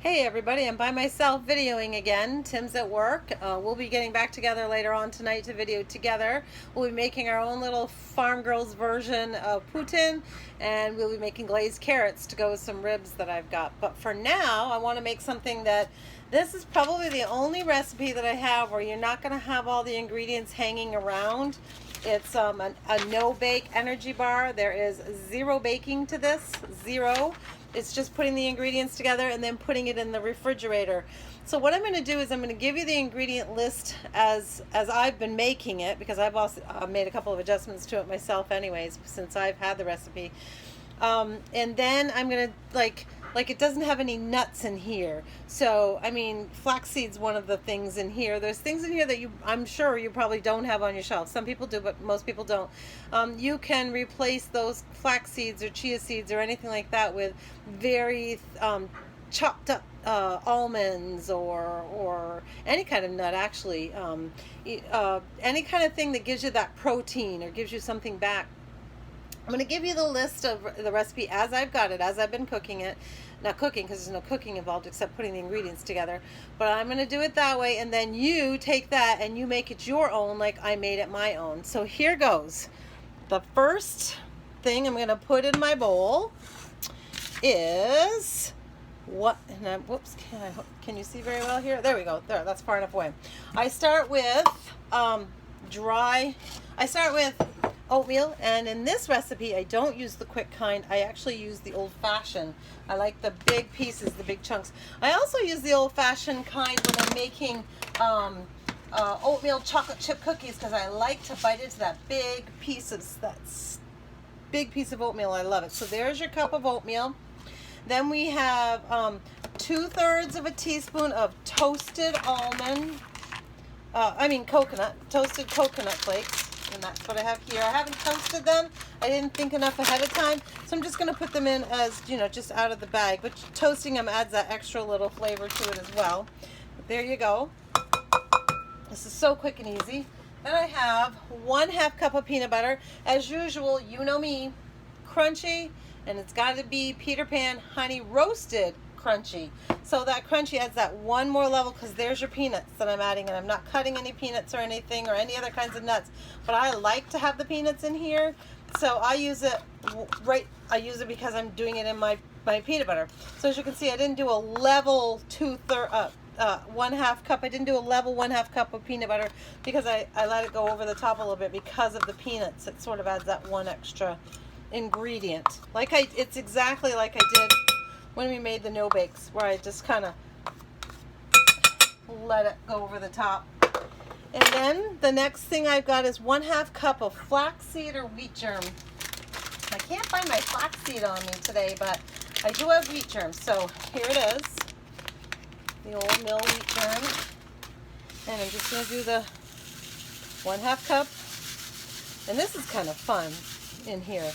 Hey everybody, I'm by myself videoing again. Tim's at work. We'll be getting back together later on tonight to video together. We'll be making our own little Farmgirls version of poutine, and we'll be making glazed carrots to go with some ribs that I've got. But for now, I want to make something that this is probably the only recipe that I have where you're not going to have all the ingredients hanging around. It's a no-bake energy bar. There is zero baking to this, zero. It's just putting the ingredients together and then putting it in the refrigerator. So what I'm going to do is I'm going to give you the ingredient list as I've been making it, because I've also made a couple of adjustments to it myself anyways since I've had the recipe. And then I'm going to like it doesn't have any nuts in here. So, I mean, flaxseed's one of the things in here. There's things in here that I'm sure you probably don't have on your shelf. Some people do, but most people don't. You can replace those flax seeds or chia seeds or anything like that with very chopped up almonds or any kind of nut, actually. Any kind of thing that gives you that protein or gives you something back. I'm going to give you the list of the recipe as I've got it, as I've been cooking it. Not cooking, because there's no cooking involved except putting the ingredients together. But I'm going to do it that way, and then you take that and you make it your own like I made it my own. So here goes. The first thing I'm going to put in my bowl is whoops, can you see very well here? There we go. There, that's far enough away. I start with oatmeal, and in this recipe I don't use the quick kind. I actually use the old-fashioned. I like the big pieces, the big chunks. I also use the old-fashioned kind when I'm making oatmeal chocolate chip cookies, because I like to bite into that big piece of oatmeal. I love it. So there's your cup of oatmeal. Then we have 2/3 of a teaspoon of toasted toasted coconut flakes. And that's what I have here. I haven't toasted them. I didn't think enough ahead of time, so I'm just going to put them in as, just out of the bag. But toasting them adds that extra little flavor to it as well. But there you go. This is so quick and easy. Then I have 1/2 cup of peanut butter. As usual, you know me, crunchy, and it's got to be Peter Pan honey roasted crunchy. So that crunchy adds that one more level, because there's your peanuts that I'm adding, and I'm not cutting any peanuts or anything or any other kinds of nuts, but I like to have the peanuts in here, so I use it because I'm doing it in my peanut butter. So as you can see, I didn't do a level 1/2 cup. I didn't do a level 1/2 cup of peanut butter because I let it go over the top a little bit because of the peanuts. It sort of adds that one extra ingredient. It's exactly like I did when we made the no bakes, where I just kind of let it go over the top. And then the next thing I've got is 1/2 cup of flaxseed or wheat germ. I can't find my flaxseed on me today, but I do have wheat germ. So here it is, the old mill wheat germ. And I'm just going to do the 1/2 cup. And this is kind of fun in here.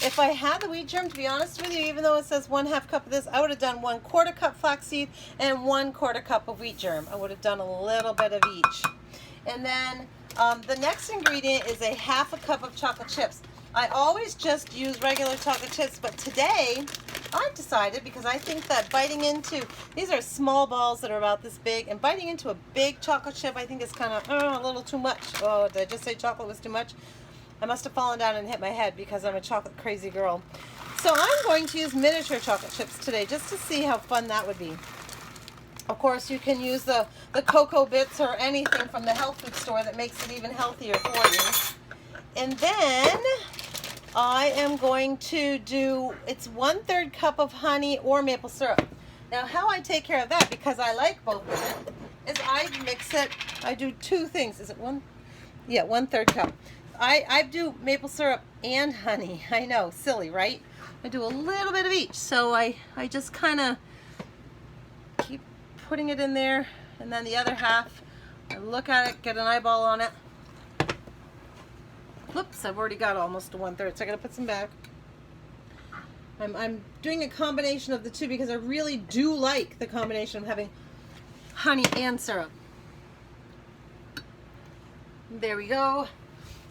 If I had the wheat germ, to be honest with you, even though it says 1/2 cup of this, I would have done 1/4 cup flaxseed and 1/4 cup of wheat germ. I would have done a little bit of each. And then the next ingredient is 1/2 cup of chocolate chips. I always just use regular chocolate chips, but today I've decided, because I think that biting into, these are small balls that are about this big, and biting into a big chocolate chip I think is kind of a little too much. Oh, did I just say chocolate was too much? I must have fallen down and hit my head because I'm a chocolate crazy girl. So I'm going to use miniature chocolate chips today just to see how fun that would be. Of course, you can use the cocoa bits or anything from the health food store that makes it even healthier for you. And then I am going to do, it's 1/3 cup of honey or maple syrup. Now how I take care of that, because I like both of it, is I mix it. I do two things. Is it one? Yeah, 1/3 cup. I do maple syrup and honey. I know, silly, right? I do a little bit of each. So I just kind of keep putting it in there, and then the other half, I look at it, get an eyeball on it. Whoops, I've already got almost to 1/3, so I gotta put some back. I'm doing a combination of the two because I really do like the combination of having honey and syrup. There we go.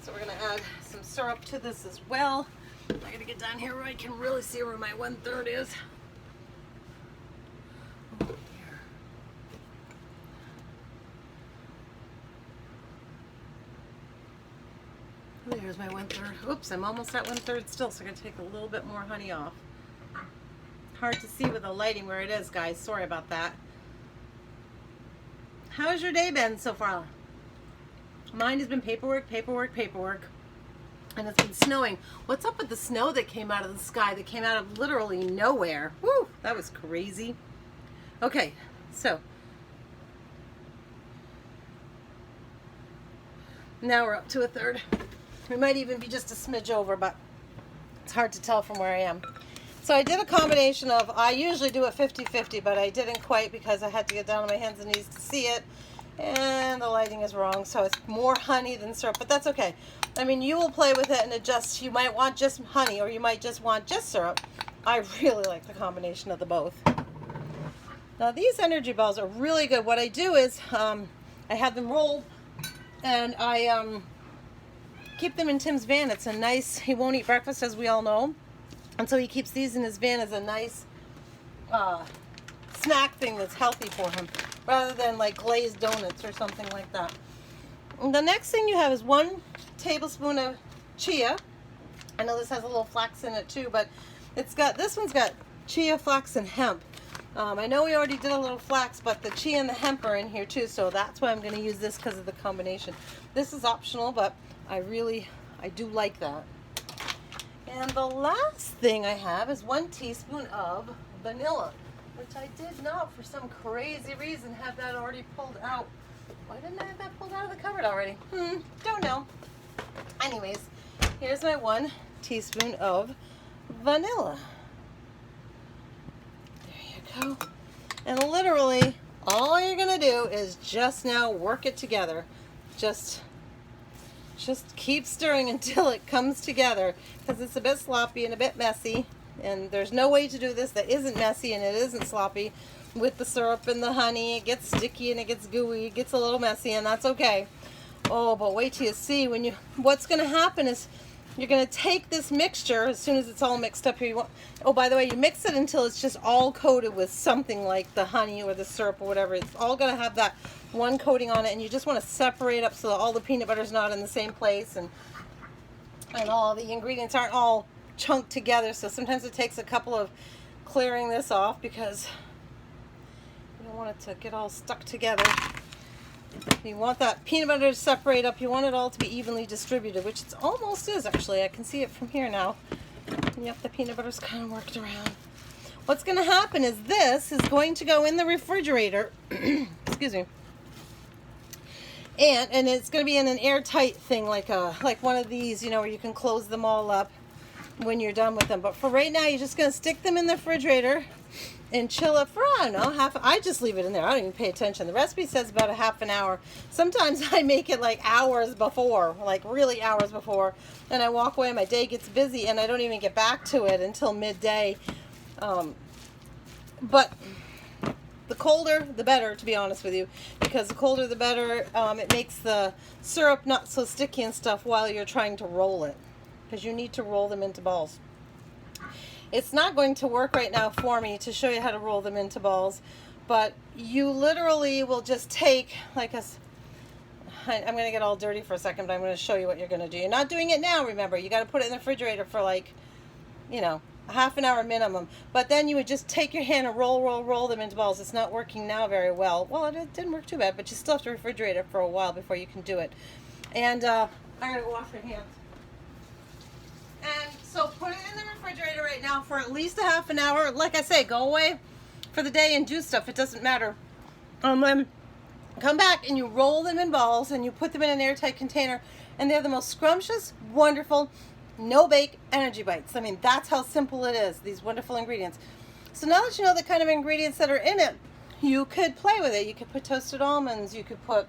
So we're going to add some syrup to this as well. I got to get down here where I can really see where my 1/3 is. Here's my 1/3. Oops, I'm almost at 1/3 still, so I'm going to take a little bit more honey off. Hard to see with the lighting where it is, guys. Sorry about that. How's your day been so far? Mine has been paperwork, paperwork, paperwork. And it's been snowing. What's up with the snow that came out of the sky, that came out of literally nowhere? Woo, that was crazy. Okay, so now we're up to 1/3. We might even be just a smidge over, but it's hard to tell from where I am. So I did a combination of, I usually do it 50-50, but I didn't quite because I had to get down on my hands and knees to see it. And the lighting is wrong, so it's more honey than syrup, but that's okay. I mean, you will play with it and adjust. You might want just honey, or you might just want just syrup. I really like the combination of the both. Now these energy balls are really good. What I do is I have them rolled, and I keep them in Tim's van. It's a nice, he won't eat breakfast, as we all know, and so he keeps these in his van as a nice snack thing that's healthy for him, rather than like glazed donuts or something like that. And the next thing you have is 1 tablespoon of chia. I know this has a little flax in it too, but it's got, this one's got chia, flax, and hemp. I know we already did a little flax, but the chia and the hemp are in here too, so that's why I'm going to use this, because of the combination. This is optional, but I do like that. And the last thing I have is 1 teaspoon of vanilla, which I did not, for some crazy reason, have that already pulled out. Why didn't I have that pulled out of the cupboard already? Don't know. Anyways, here's my 1 teaspoon of vanilla. There you go. And literally, all you're gonna do is just now work it together. Just keep stirring until it comes together, because it's a bit sloppy and a bit messy. And there's no way to do this that isn't messy and it isn't sloppy. With the syrup and the honey, it gets sticky and it gets gooey, it gets a little messy, and that's okay. Oh, but wait till you see what's going to happen is you're going to take this mixture as soon as it's all mixed up here. Oh, by the way, you mix it until it's just all coated with something like the honey or the syrup or whatever. It's all going to have that one coating on it, and you just want to separate up so that all the peanut butter's not in the same place, and all the ingredients aren't all chunked together. So sometimes it takes a couple of clearing this off, because you don't want it to get all stuck together. You want that peanut butter to separate up. You want it all to be evenly distributed, which it almost is, actually. I can see it from here now. Yep, the peanut butter's kind of worked around. What's going to happen is this is going to go in the refrigerator. Excuse me. And it's going to be in an airtight thing, like one of these, you know, where you can close them all up when you're done with them. But for right now, you're just going to stick them in the refrigerator and chill it for, I don't know, I just leave it in there. I don't even pay attention. The recipe says about a half an hour. Sometimes I make it like hours before, like really hours before, and I walk away, my day gets busy, and I don't even get back to it until midday. But the colder, the better, to be honest with you, because the colder, the better. It makes the syrup not so sticky and stuff while you're trying to roll it, because you need to roll them into balls. It's not going to work right now for me to show you how to roll them into balls, but you literally will just take like I'm going to get all dirty for a second, but I'm going to show you what you're going to do. You're not doing it now, remember. You got to put it in the refrigerator for like, you know, a half an hour minimum. But then you would just take your hand and roll them into balls. It's not working now very well. Well, it didn't work too bad, but you still have to refrigerate it for a while before you can do it. And I'm going to go wash my hands. And so put it in the refrigerator right now for at least a half an hour. Like I say, go away for the day and do stuff. It doesn't matter. Then come back and you roll them in balls and you put them in an airtight container. And they're the most scrumptious, wonderful, no-bake energy bites. I mean, that's how simple it is, these wonderful ingredients. So now that you know the kind of ingredients that are in it, you could play with it. You could put toasted almonds. You could put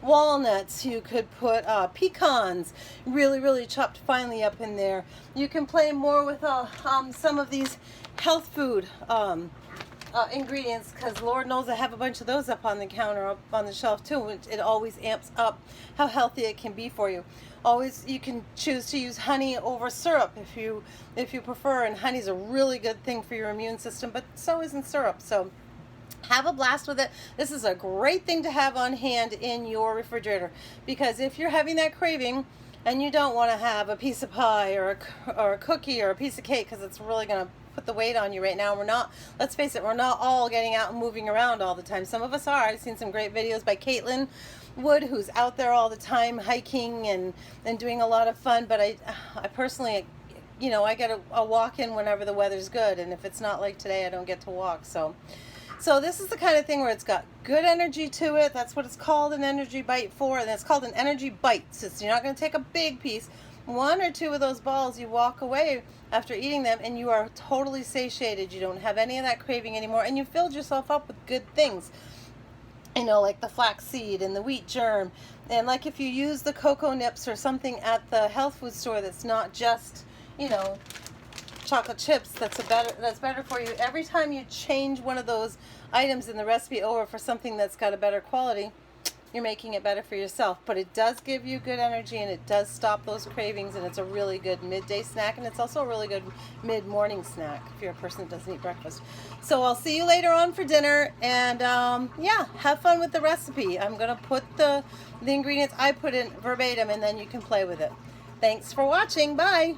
walnuts, you could put pecans, really chopped finely up in there. You can play more with some of these health food ingredients, because Lord knows I have a bunch of those up on the counter, up on the shelf too. It always amps up how healthy it can be for you. Always, you can choose to use honey over syrup if you prefer, and honey's a really good thing for your immune system, but so isn't syrup. So have a blast with it. This is a great thing to have on hand in your refrigerator, because if you're having that craving, and you don't want to have a piece of pie or a cookie or a piece of cake, because it's really going to put the weight on you right now. We're not, let's face it, we're not all getting out and moving around all the time. Some of us are. I've seen some great videos by Caitlin Wood, who's out there all the time hiking and doing a lot of fun, but I personally, you know, I get a walk in whenever the weather's good, and if it's not like today, I don't get to walk. So this is the kind of thing where it's got good energy to it. That's what it's called, an energy bite for, and it's called an energy bite. So you're not going to take a big piece. 1 or 2 of those balls, you walk away after eating them, and you are totally satiated. You don't have any of that craving anymore, and you filled yourself up with good things. You know, like the flaxseed and the wheat germ, and like if you use the cocoa nips or something at the health food store that's not just, you know, chocolate chips, that's better for you. Every time you change one of those items in the recipe over for something that's got a better quality, you're making it better for yourself. But it does give you good energy, and it does stop those cravings, and it's a really good midday snack, and it's also a really good mid-morning snack if you're a person that doesn't eat breakfast. So I'll see you later on for dinner, and yeah, have fun with the recipe. I'm gonna put the ingredients I put in verbatim, and then you can play with it. Thanks for watching. Bye.